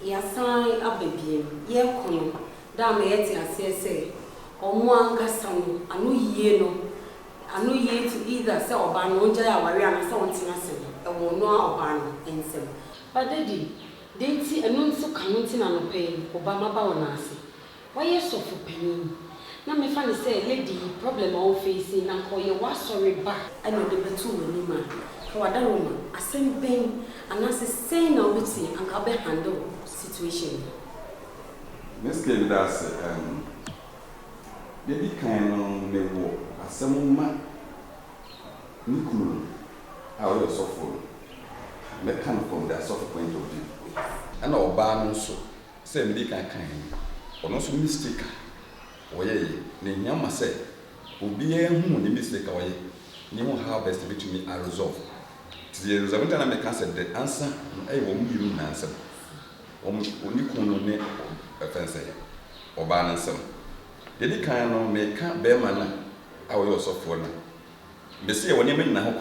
Yasan ababiem ye kono da me yeti asese omo ankasa no anu yie no anu yie to either say oba no nja ya ware ana say wontina se e wo no oba no ensem but daddy denti enu nso kanu ntina no pe oba maba wona ase why so for pain na me fa ne say lady problem all facing na ko ye wa sorry ba ana de betu woni ma ka wada roma asem ben ana se say na obiti anka be handle situation. Miss Kevin, that's maybe kind of the war. As some man, Nikuru, I will suffer. They come from their soft point of view. And our barn also, say, make a kind, or not so mistake. Or ye, Nyama said, will be a moon, the mistake away. You know how best to be to me, I resolve. The result, I make answer the answer, I won't give you an answer. Only kuno ne offense or balancem. Did kind of make a bear manner? I will also for them. The sea when you mean now,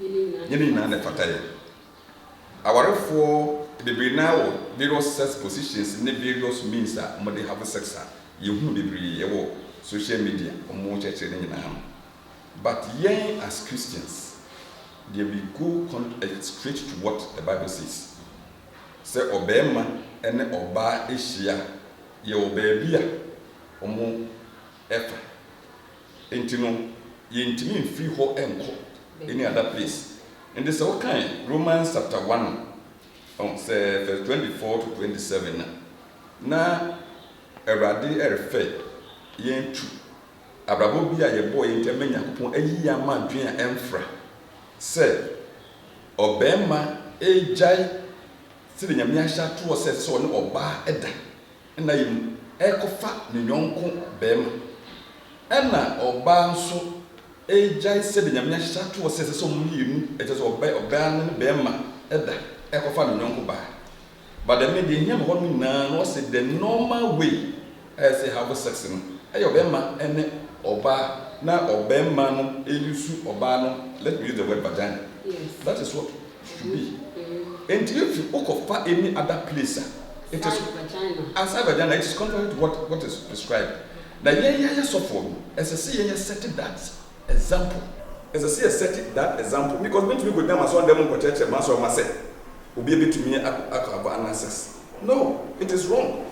you need none of fatale. Our four the be now various sex positions in the various means that they have a sex. You who be social media or more church in now. But ye as Christians, they will go straight to what the Bible says. Say obema ene oba ehia ye obabia omo efa entino ye ntimi mfiri ho enko any other place and this all kind Romans chapter 1 say verse 24 to 27 na Awurade erefe ye ntu abrabo bia ye boy ntema Yakobon ayi ya madwen a emfra say obema ejai see the Yamiasha to says so no oba eda and I am ekofa ni nyonko bem and na oba nso ejai said the Yamiasha to says so mu it is oba no bema eda ekofa ni nyonko ba but the media him ho no say the normal way as say have sex no e obema ene oba na obema no elusu oba no let me use the word vagina. Yes, that is what should be. And if you look of any other place, it is outside vagina, it is contrary to what is prescribed. Now, so for as I see, set that example. As I see, set that example because when we go down, I saw them on church, master of myself will be able to me access. No, it is wrong.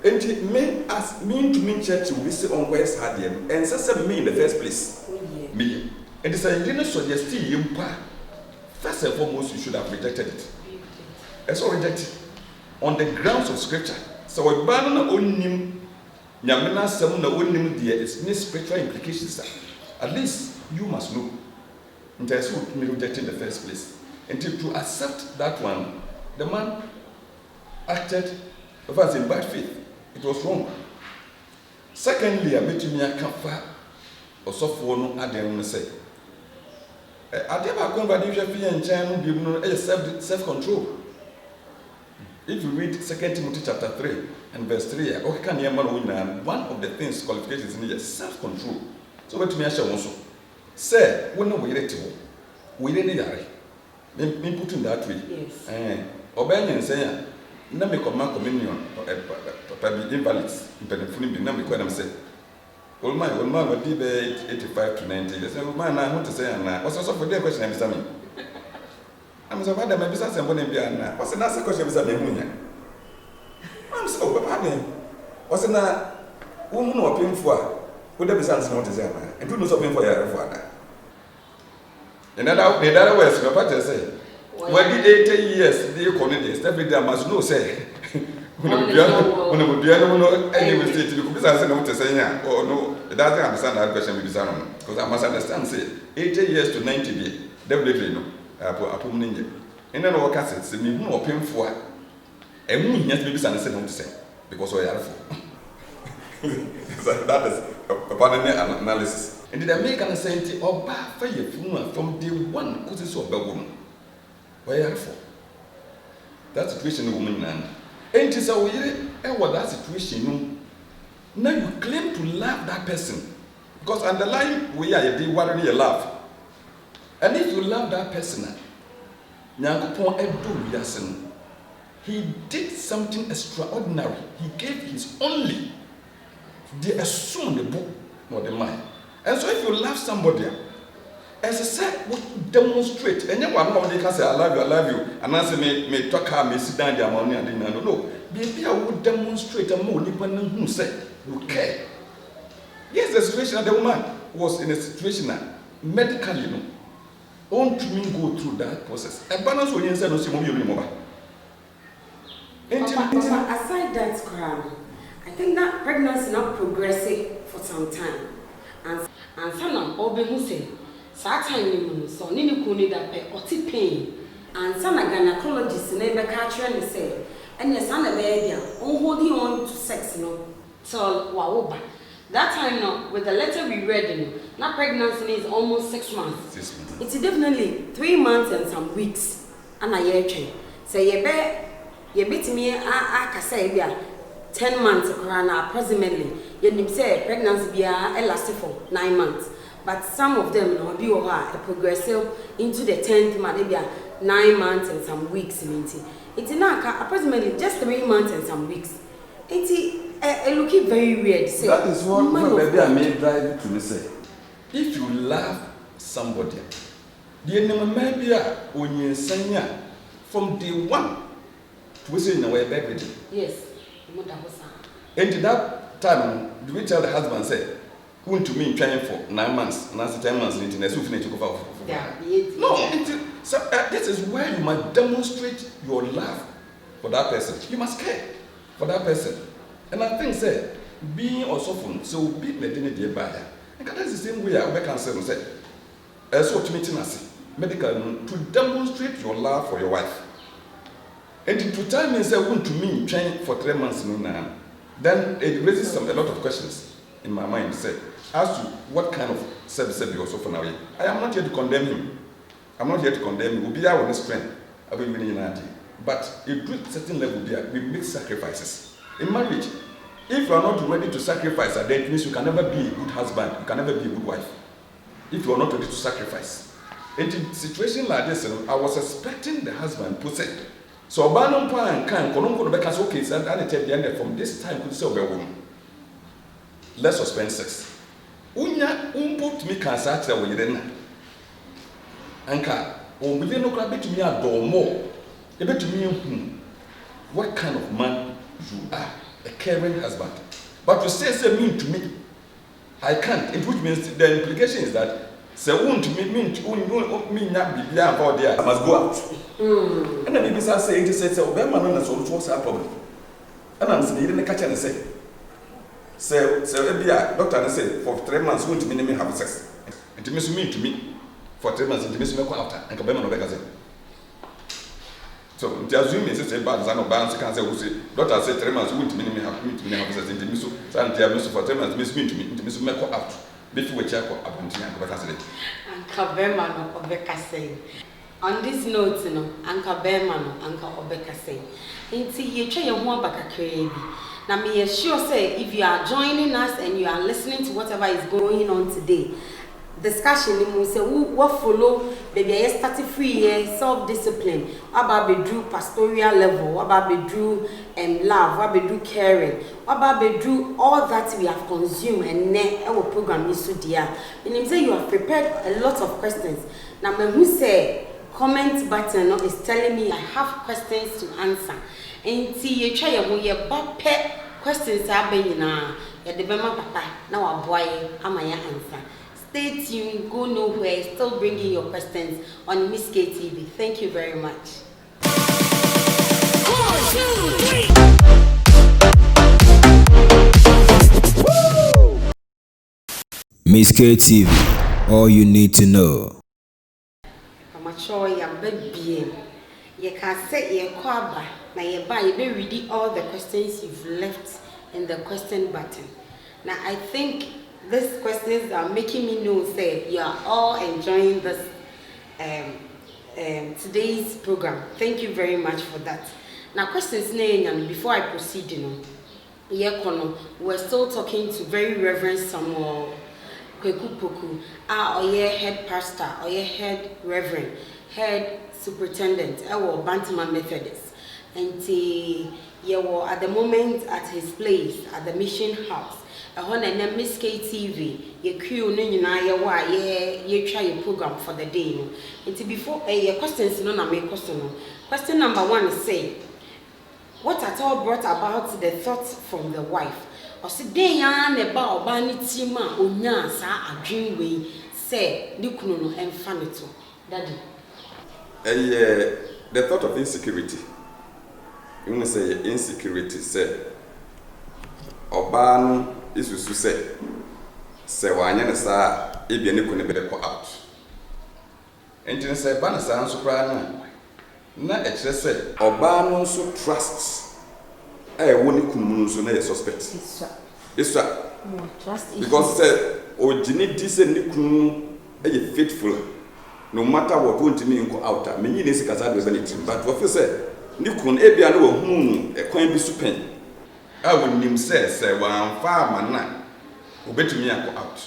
And it may as mean to mean church will be say on West Hardian and say me in the first place. Me. And it's a little suggestion you first and foremost, you should have rejected it. It's all rejected on the grounds of scripture. So, what Banana onim, Yamina Samuna onim, there is no spiritual implications. At least you must know. And that's what me rejected in the first place. And to accept that one, the man acted was in bad faith. It was wrong. Secondly, I met me a kafa or software no adem say. I never come by the usual and channel self-control. If you read 2 Timothy chapter 3 and verse 3, one of the things qualifications in self-control. So what me I shall also say when we read to we didn't yare. Me put in that way. Yes. Obeying and saying, no me command communion be invalids in Penifuni be no me quite say. All my would be 85 to 90. They say, man, I want to say, what's also for their question, Mr. Me? I'm so bad that my business and wouldn't be what's the last question, Mr. Memunia? I'm so bad. What's in that woman or paying for? Would there be something not to say, and do not something for your father? In other words, your father say, when the 80 years, the economy, every day must know, say. When we do any mistake, you could say no to say, oh no, it doesn't understand that question because I must understand, say, 80 years to 90 years, definitely no. I put ninja. And then all cassettes, me who are paying for and we have to be understand to say because we are so that is a partner analysis. And did I make an assent or bad for you from the one who is so bad woman? Why are for that situation, woman? And it is a way what that situation. Now you claim to love that person because underlying we are the one you love. And if you love that person, Yakupon edu yasin. he did something extraordinary. He gave his only. They assume the book or the mind. And so if you love somebody, as I said, demonstrate. And you can say, I love you. And I say, may talk her, may sit down their money and then no. Maybe I would demonstrate a more independent who said, you care. Yes, the situation the woman was in a situation that medically, you know, on to me go through that process. A balance when you say no, aside that crime, I think that pregnancy not progressing for some time. And some obe who say, "Certain so nini kuni da pe oti pain." And some gynecologist never catch and say, "And yes, son baby, on holding on to sex, no, till waoba." That time now, with the letter we read, now pregnancy is almost 6 months. 6 months. It's definitely 3 months and some weeks. And a year train. So you beat me, I say, 10 months approximately. You say pregnancy be lasted for 9 months. But some of them will be progressive into the 10th month, maybe 9 months and some weeks. It's now approximately just 3 months and some weeks. It's looking very weird. Say, that is what maybe I may drive you to me say. If you love somebody, the enemy may be when you say from day one to say in a way baby. Yes. And to that time, do we tell the husband say, who to me trying for 9 months, and after 10 months, and so finish to go for. No, this is where you must demonstrate your love for that person. You must care for that person. And I think say being also fun, so be the buyer. And that's the same way I can say, so to meeting us medical to demonstrate your love for your wife. And to tell me say want to me train for 3 months now, then it raises a lot of questions in my mind. Say as to what kind of service you also for now. I am not here to condemn him. I'm not here to condemn him. We'll be our strength. I will be in but if to a certain level we make sacrifices. In marriage, if you are not ready to sacrifice, then it means you can never be a good husband, you can never be a good wife. If you are not ready to sacrifice. In a situation like this, I was expecting the husband to say, so Bannon Pan can because okay, so the end from this time could say woman. Let's suspend sex. Unya put me can search away then. Anka, or within no crab to me a door more. A bit to me, what kind of man you are, a caring husband. But to say mean to me, I can't. It which means the implication is that say won't mean not be there about there. I must go out. And then maybe I say it says Obama no so what's our problem. And I'm saying you didn't catch and say doctor say for 3 months won't mean have sex. It means to me for 3 months it means me go out and Obama no better say. So, the assuming is a bad son of balance can say, doctor said 3 months, won't mean have sex in the miso, Santiago for 3 months, miss me to me, to Miss Meko out. Before we check up on Uncle Berman or Becca saying. On this note, Uncle Berman, Uncle Obeka saying, ain't you try your one back a crazy. Now, me sure say, if you are joining us and you are listening to whatever is going on today, discussion we say what follow baby I started free year self-discipline about be do pastoral level what about be do love what be do caring what about be do all that we have consumed and our program is so dear and say you have prepared a lot of questions now me who say comment button is telling me I have questions to answer and see you try your questions are being na ya de bema papa na wa boy amaya answer. Stay tuned, go nowhere, still bringing your questions on Miss K TV. Thank you very much. 1, 2, 3. Miss K TV, all you need to know. I'm sure you're being. You can say you're kwaba, now you be reading all the questions you've left in the question button. Now I think these questions are making me know say you are all enjoying this today's program. Thank you very much for that. Now questions before I proceed, we're still talking to very Reverend Samuel Kweku Poku, our head pastor, our head reverend, head superintendent, our Bantama Methodist. and at the moment at his place at the mission house. On a Miss KTV, your crew, you try your program for the day. And before your questions, no, I make question. Question number 1 is say, what at all brought about the thought from the wife? Or say, day yarn about Banitima, Unya, sa a dream way, say, Nikuno and Fanito. Daddy. The thought of insecurity. You want to say insecurity, say, Oban. Is to say wanya sa ebi ne kone bede ko out enti say ba na sa nso kra na e kire say oba no nso trust wo ne kunu nso na ye suspect isa trust because say ogini di say ne kunu e faithful no matter what won't me go out me nyi ne sika sa do be ne tim but what you say ne kunu ebi na wo hu e kwan bi su pen I will name say one farmer na obetumi akọ out.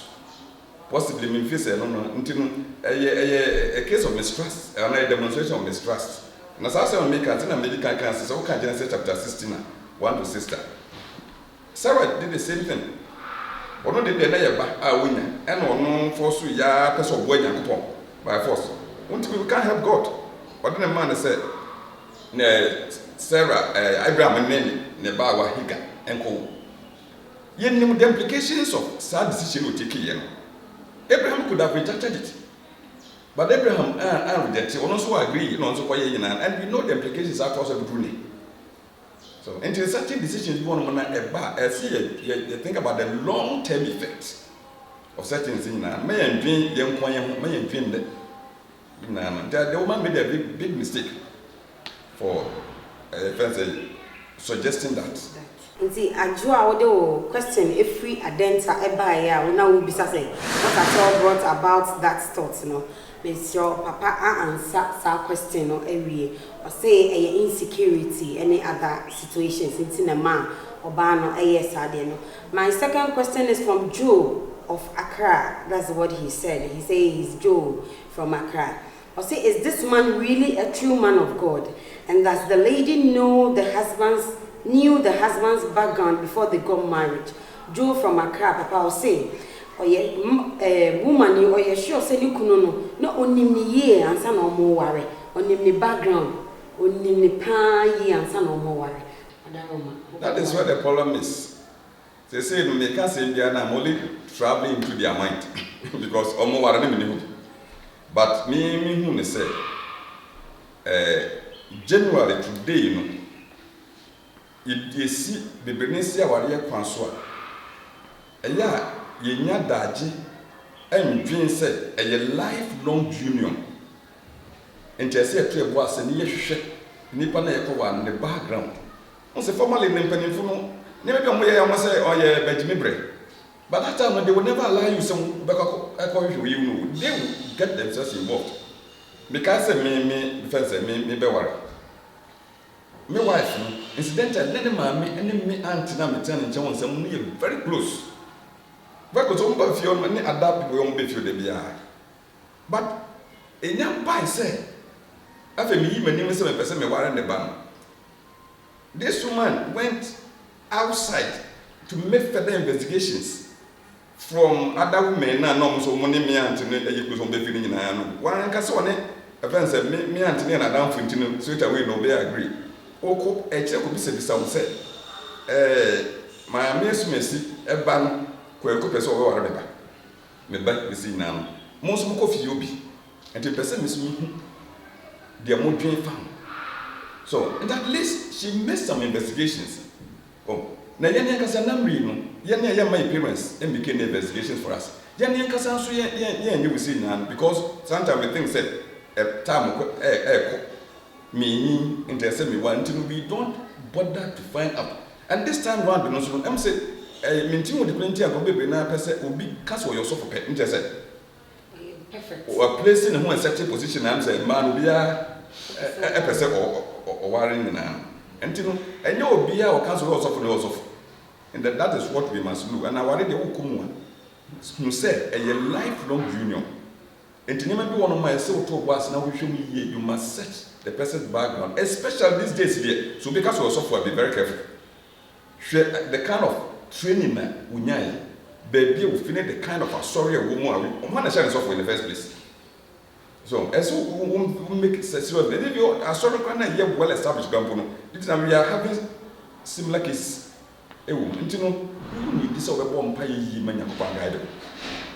Possibly me feel say no ntinu a case of mistrust, a demonstration of mistrust. Na sa say make antina medical cancer so can Genesis chapter 16 1 to 6. Sarah did the same thing. Ono did na ye ba a wonya and ono force ya person of boy nyankopon by force. We can't help God. What the man said Sarah Abraham ne ba wa higa enko yen nim the implications of sad decision we take here. Abraham could have rejected it, but Abraham rejected it. Also agree so and we know the implications are also Brunei. So into certain decisions you want to see think about the long term effects of certain things now may and dream young may and dream that the woman made a big mistake for suggesting that. See, I draw question if we identify a we now will be saying what at all brought about that thought, Miss your papa answer that question or every or say a insecurity, any other situations in a man or ban or a My second question is from Joe of Accra. That's what he said. He says he's Joe from Accra. Or say, is this man really a true man of God? And does the lady knew the husband's background before they got married? Joe from Accra, Papa will say, woman, you sure say you no only ye and son or more worry, only the background, only the pan ye and son or more worry. That is what the problem is. They say they can't say they are only traveling into their mind because more worry. But me who say January today, you see the Benesia Waria Kwanswa. Yenya daji and dream said a lifelong union. And just say to a boss and ye shit Nippon in the background. On the formerly named Penifuno, never come where I must say, oh, yeah, Benjamin Bray. But that time they would never allow you some back you know, they will get themselves involved. Because me defense me be worry. My wife, incidentally, let me and me auntie na me turn and John some very close. Because on by few many adapt people on be few de bia. But a young boy say, after me even name say me person me worry the ban. This woman went outside to make further investigations. From other women, no so money me auntie you go some be feeling in one can so ne events me auntie na down for straight away no be agree. Oko eche ko bi se bisa say my messi e ban ko e ko pese o ware beba me ba bisi na no mo so ko fi obi enti pese messi hu dia mo dwen fa. So at least she made some investigations. Oh, na yene kasa namri no yene ya my parents and became investigations for us. Yene kasa so ye we see na because sometimes we think say a time me interest me want to we don't bother to find out. And this time round we no am say maintain with the plenty and go be na person obi cast for yourself for interest. Perfect. Or placing in a certain position and say man obi a person or worrying na. And you know, and you will be our council also. And that is what we must do. And I worry the Okumu. You say a lifelong union. Enti nneɛma bi wɔ no ma ɛsɛ woto bo ase na wohwɛ mu yie. You must search the person's background, especially these days there. So because we also for be very careful. Hwɛ the kind of training na unyae. Baby will finish the kind of a story a woman na share in the first place. So as we make it serious, if you are sorry na here well established gampo. This time we are having similar cases. Ewo, nti no, you need this over bomb pay yi manya ko guide.